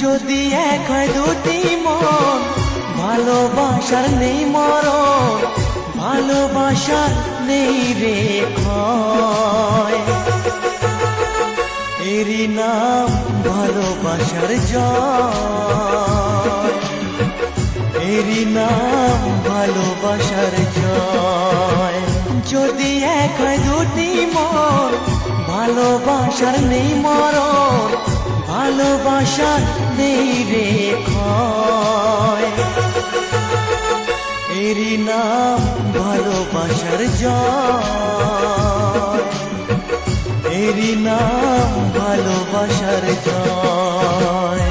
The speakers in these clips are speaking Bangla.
যদি এক হয় দুটি মন, ভালোবাসার নেই মরণ, ভালোবাসার নেই রে ক্ষয়। এরই নাম ভালোবাসার জয়, এরই নাম ভালোবাসার জয়। যদি এক হয় দুটি মন, ভালোবাসার নেই মরণ, ভালোবাসার নেই রে ক্ষয়। এরই নাম ভালোবাসার জয়, এরই নাম ভালোবাসার জয়।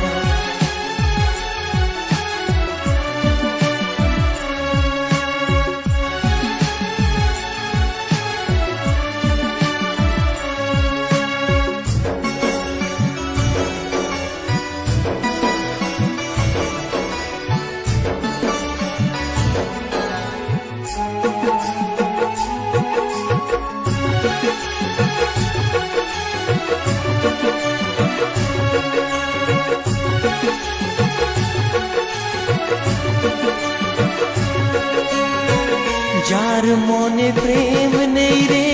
যার মনে প্রেম নেই রে,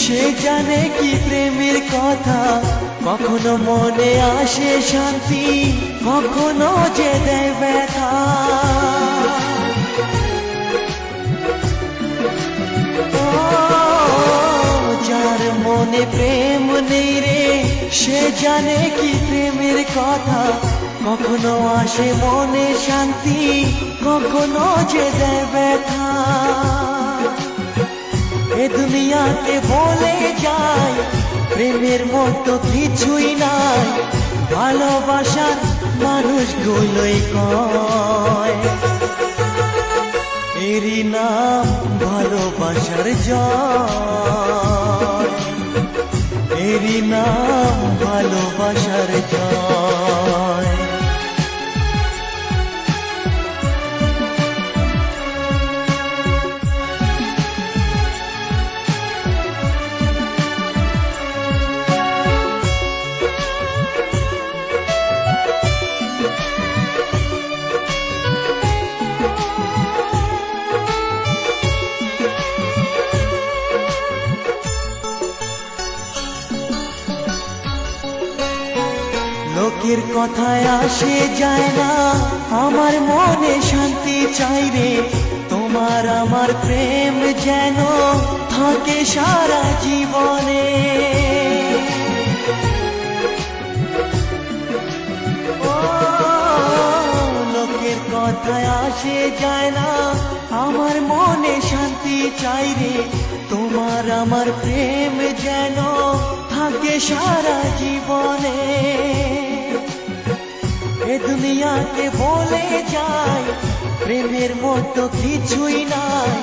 সে জানে কি প্রেমের কথা। কখনো মনে আসে শান্তি, কখনো যে দেয় ব্যথা। যার মনে প্রেম নেই রে, সে জানে কি প্রেমের কথা। কখনো আসে মনে শান্তি, কখনো যে দেয় ব্যথা। এ দুনিয়াতে বলে যায় প্রেমের মতো কিছুই নাই, ভালোবাসার মানুষগুলোই কয়। এরই নাম ভালোবাসার জয়, এরই নাম ভালোবাসার জয়। লোকের কথায় আসে যায় না, আমার মনে শান্তি চাই রে। তোমার আমার প্রেম যেন থাকে সারা জীবনে। লোকের কথায় আসে যায় না, আমার মনে শান্তি চাই রে। তোমার আমার প্রেম যেন থাকে সারা জীবনে। এ দুনিয়াতে বলে যায় প্রেমের মতো কিছুই নাই,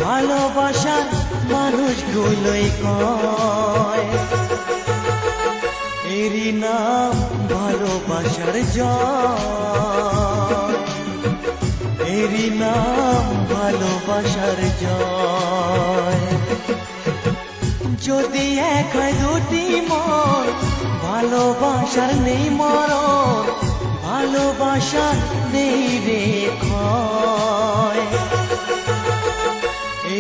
ভালোবাসার মানুষগুলোই কয়। এরই নাম ভালোবাসার জয়, এরই নাম ভালোবাসার জয়। যদি এক হয় দুটি মন, ভালোবাসার নেই মরণ, ভালোবাসার নেই রে ক্ষয়।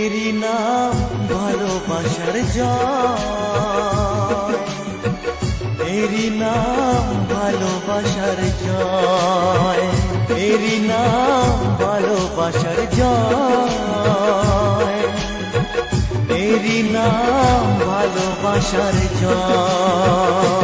এরই নাম ভালোবাসার জয়, এরই নাম ভালোবাসার জয়, এরই নাম ভালোবাসার জয়, এরই নাম ভালোবাসার জয়।